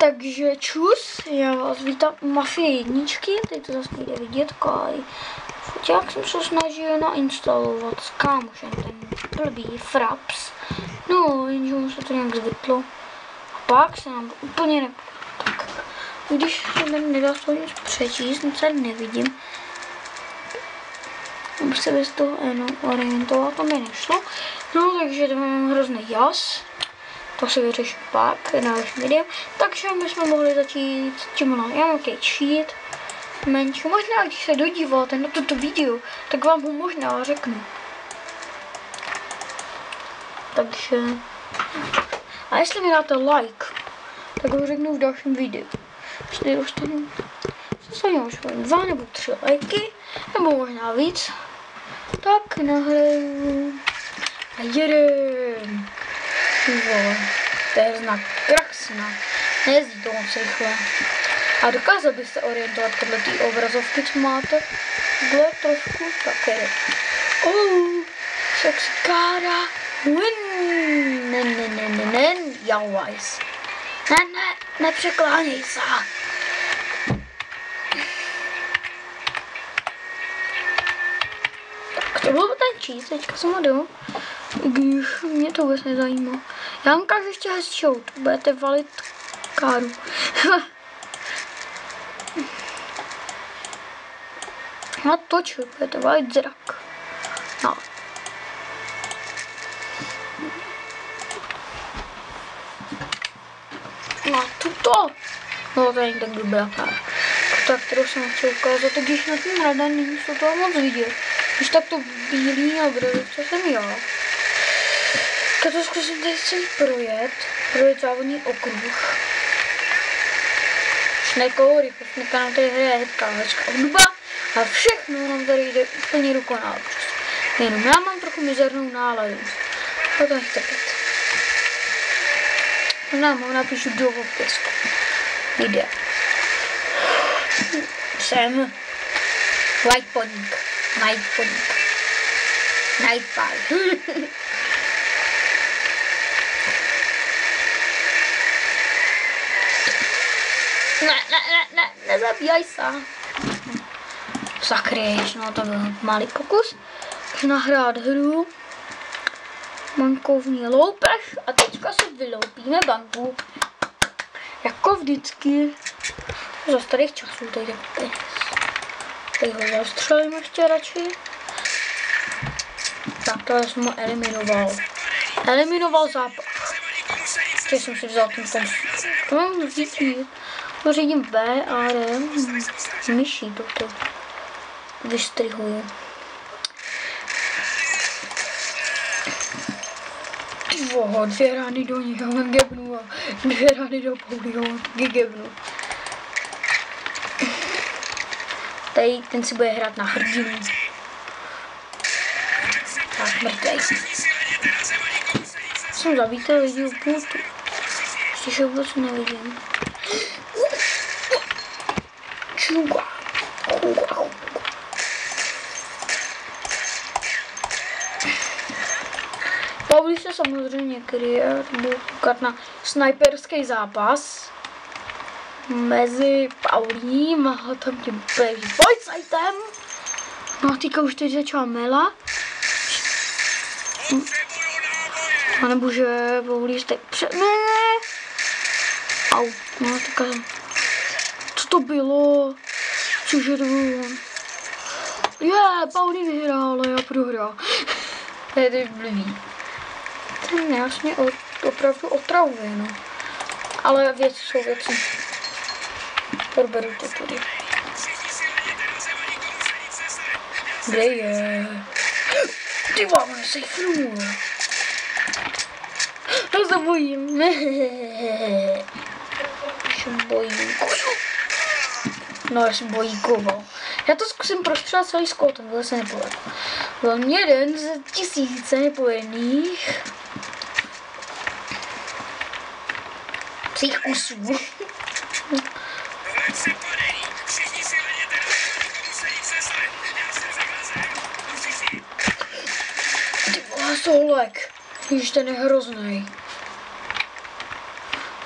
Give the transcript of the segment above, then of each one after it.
Takže čus, já vás vítám u Mafie 1, teď to zase nejde vidět, kaj. Jak jsem se snažil nainstalovat s kámošem ten blbý Fraps. No, jenže mu se to nějak zvytlo. A pak se nám to úplně nepovedlo. Tak, když se tady nedá z toho nic přečíst, nic tady nevidím. Aby se bez toho orientovat, to mi nešlo. No, takže to mám hrozný jas. To si vyřeším pak na dalším videu. Takže bychom mohli začít s tím, já mám takový cheat menší. Možná, když se dodíváte na toto video, tak vám ho možná řeknu. Takže... A jestli mi dáte like, tak ho řeknu v dalším videu. Jestli dostanu možná 2 nebo 3 lajky, nebo možná víc, tak nahraju a jedem. To je znak Kraxna. Nejezdí to moc rychle. A dokázal byste orientovat podle té obrazovky, co máte. Takhle trošku, tak jede. Sexy kára. Ne, Jauwajs. Nepřekláněj se. Tak to byl ten číst, teďka jsem ho dal. Když mě to vůbec nezajímá. Já vám ukážu ještě hezčou, to budete valit káru. Na točil, budete valit zrak. No. Na tuto. No to není tak dobrá kára. Ta, kterou jsem chtěl ukázat, tak když na ten radar není se toho moc vidět. Když tak to bílý a brodě, co jsem já. Tak to zkusím tady celý projet závodní okruh. Šnekou rychlost, nám tady hraje hezká hudba a všechno nám tady jde úplně dokonale. Jenom já mám trochu mizernou náladu. To to nechce pět. Možná mu napíšu do popisku. Jde. Jsem Light podnik. Night Five. Nezabíjaj se. Zakryješ, no to byl malý pokus. Můžu nahrát hru. Bankovní loupež a teďka si vyloupíme banku. Jako vždycky. Za starých časů tady jde peněz. Tady ho zastřelím ještě radši. Tak to jsem ho eliminoval. Eliminoval zápas. Teď jsem si vzal ten pomst. To mám řídit. Pořídím B a R. Myší toto vystrihuju. Oho, 2 rány do něj, on gebnu a 2 rány do poudy, on gebnu. Tady ten si bude hrát na hrdinu. Tak, mrtvej. Jsem zabítel lidi u pultu. Ještě vůbec nevidím. Čuga. Pavlí se samozřejmě kryje, budu koukat na snajperský zápas mezi Paulím a tam tím policajtem. No a teďka už teď začala mela. A nebo že Paulí jste Au, no teďka. Co to bylo? Cože to bylo? Paulí vyhrál, ale já prohrál. To je teď blbý. Ten nás mě opravdu otravuje, no. Ale věci jsou věci. Proberu to tady. Kde je? Ty vám nesejfnul. No se bojím. No já se bojí koho. Já to zkusím prostřelat celý skoutem, tohle se nepovedlo. Byl jeden z 1000 nepovedených svých kusů. Ty vole, Solek. Ježiš, ten je hrozný.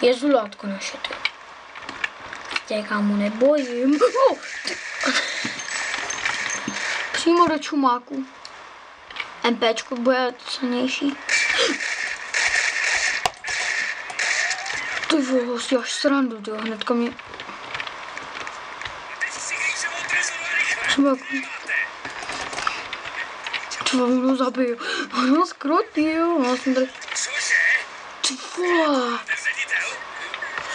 Je zulátko naše, ty. tě kámo nebojím. Přímo do čumáku. MPčko bude silnější. Ty vole, děláš srandu, ty hnedka mě... Čumáku. Ty vole, ono zabiju. Ono skrotil, ono jsem tady... Ty vole.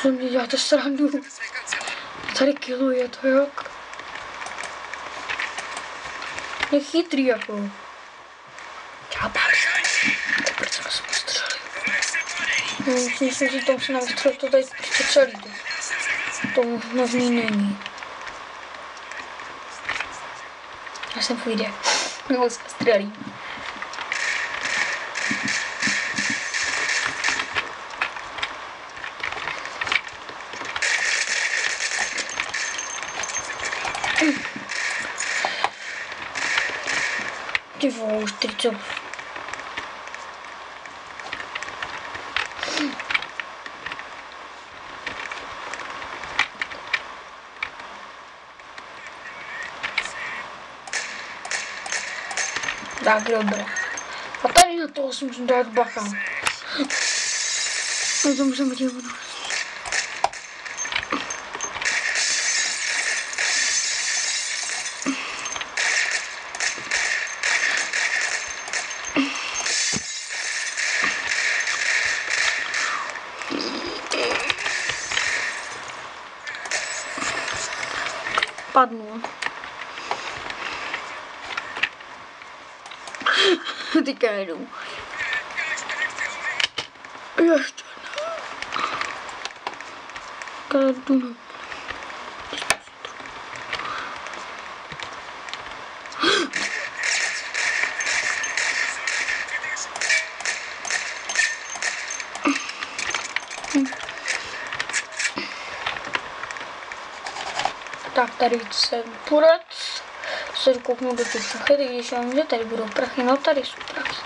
Co mě děláte srandu? Tady killuje to jak? Je chytrý jako. Čápáš. Proč jsem se postřelil? Myslím si, že to musím navystřelit to tady prostě celý. To možný není. Já jsem půjde. Nebo se střelím. Ty vole, už 30. Tak dobré. A tady na toho si musím dát bacha. Já to musím dělat. Padnu. Teďka jdu. Ještě ne. Jdu. Tak tady jsem pořád se kouknu do těch šachet, když já vím, že tady budou prachy, no tady jsou prachy.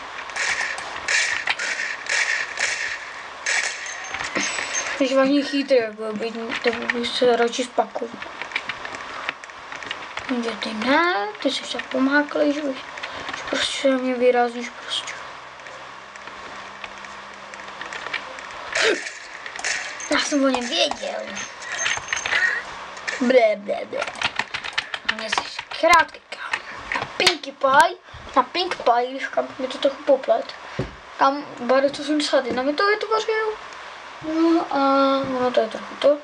Když vážně chytrý, jako být, tak bych se radši spakuju. Že ty ne, ty jsi tak pomáklej, že prostě se na mě vyrazíš prostě. Já jsem o něm věděl. Ble. A mě jsi krátký kam. Na Pink Pie, když kam mě to trochu poplet. Tam bary, co jsem sady, na mě to vytvořil. No a ono to je trochu to.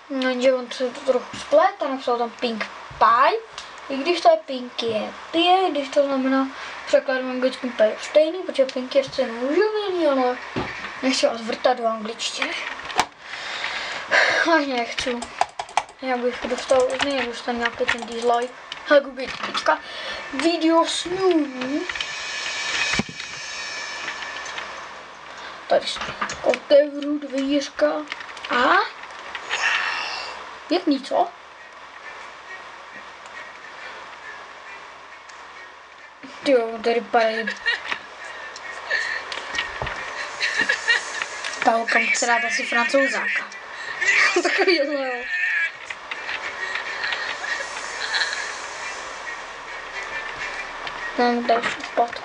No, že on se to trochu splet a napsal tam Pink Pie. I když to je Pink je pie, když to znamená překlad v anglickém pie je stejný, protože Pink je scénou uživení, ale nechci vás vrtat do angličtiny. Vážně nechci. Já bych dostal, nedostal nějaký ten dislike. Ale Google teďka video snů. Tady se otevřu dvířka. A? Pěkný, co? Jo, tady padají. Ta holka chce dát asi Francouzáka. Takovýhle, jo. Mám další spad.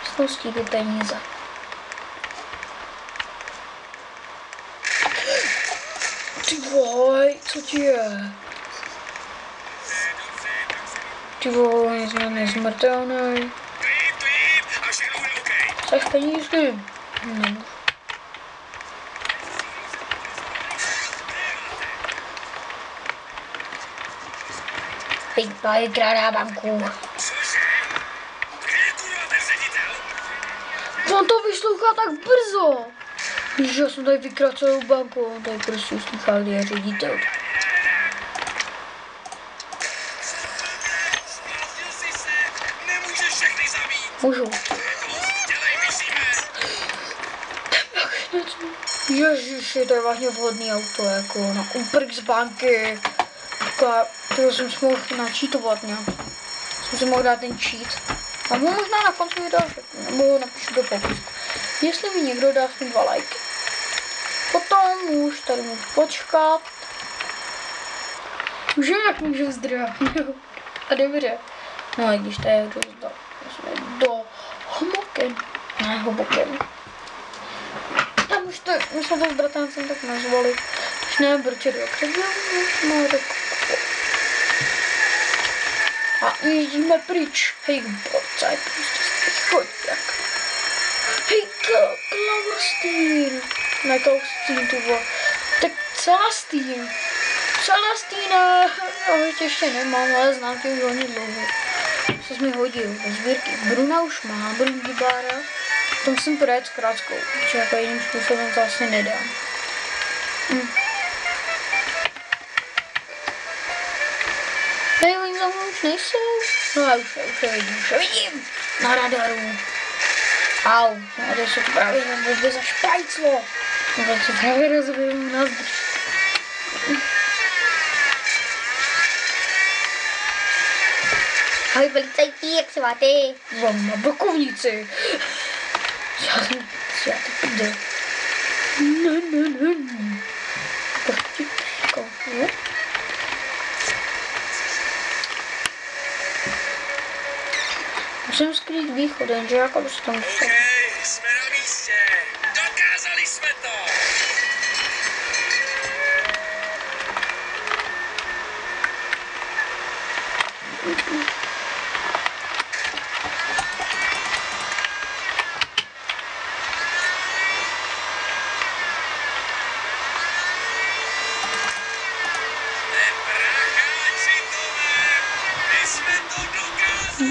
Spustí ty peníze. Ty vole, co ti je? Ty vole, jsme nezmrtelný. Chceš penízky? Nemůžu. Pink Pie krádá banku. On to vyslouchá tak brzo. Víš, já jsem tady vykrál celou banku, on tady prostě uslychal, je ředitel. Můžu. Ježiši, to je vážně vhodný auto, jako na úprk z banky. To jsem si mohl načítovat nějak. Jsem si mohl dát ten cheat. A možná na konci videa řeknu, nebo napíšu do popisku. Jestli mi někdo dá s tím 2 lajky. Potom už tady můžu počkat. Už jak můžu zdravit. A dobře. No i když to je do Hoboken. Ne, Hoboken. Tam už to, my jsme to s bratrancem tak nazvali. Když nevím, proč je rok, tak no tak. A jdeme pryč. Hej, pojď, prostě choď tak. Hej, Klaustein. Ne, Klaustein, tu bylo. Tak Celestín. Celestína, ještě nemám, ale znám tě už hodně dlouho. Co jsi mi hodil do sbírky. Bruna už má, Brungibára. Tom jsem projet s kráckou, protože jako jiným způsobem to asi nedám. Hej, oni za mnou už nejsou. No já už je vidím. Na radaru. Au, no to jsou právě vůbec za špajclo. No tak se právě rozbijeme na zdrž. Ahoj policajti, jak se máte? Vám na bokovnici. Já to půjde. Musím skrýt východ, jenže jako by se tam dostal. OK, jsme na místě. Dokázali jsme to.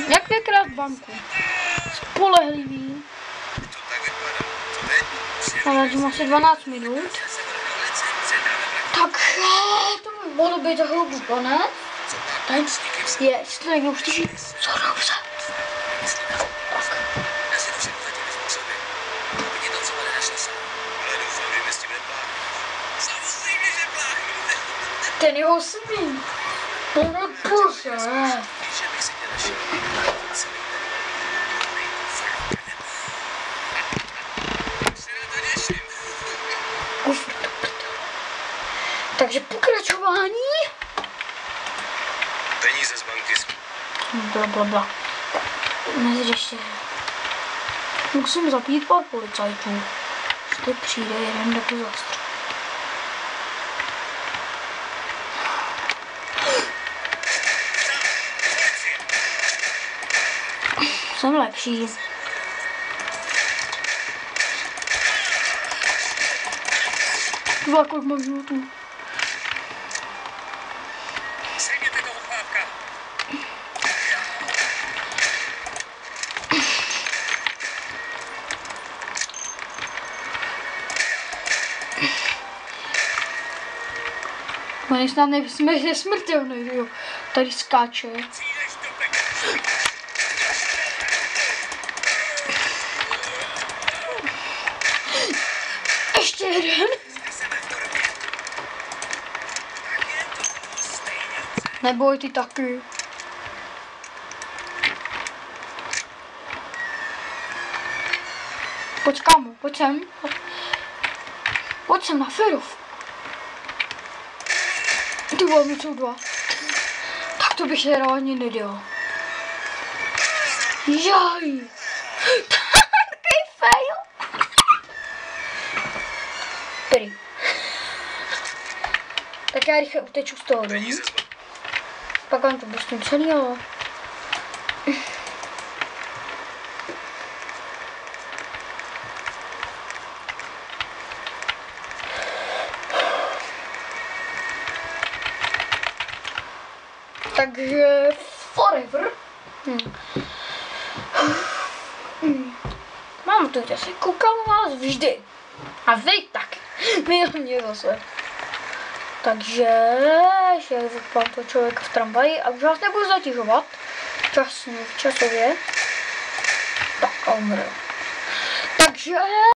Jak vykrát banku? Spolehlivý. Ale že má asi 12 minut. Tak to by mohlo být za hloubu konec. Tady je, jestli to někdo uslyší. Zorou se. Ten jeho smí. Pane bože. Takže pokračování. Peníze z banky. Blablabla. Mezi ještě. Musím zapít pár policajtů. Ještě přijde jeden do toho zastřelu. Jsem lepší. Kolik mám životů? Sejměte toho chlápka. Oni snad nesmrtelný, jo. Tady skáče. Ještě jeden. Neboj, ty taky. Pojď kámo, pojď sem. Pojď sem na Ferov. Ty vole, mi jsou 2. Tak to bych se reálně nedělal. Jaj. Takový fail. Prý. Tak já rychle uteču z toho domu. Pak vám to pustím celý, ale... Takže forever. Mám tu asi koukám vás vždy. A vy taky. Vy na mě zase. Takže ještě vypám to člověka v tramvaji a už vás nebudu zatěžovat. Časově. Tak a umřel. Takže...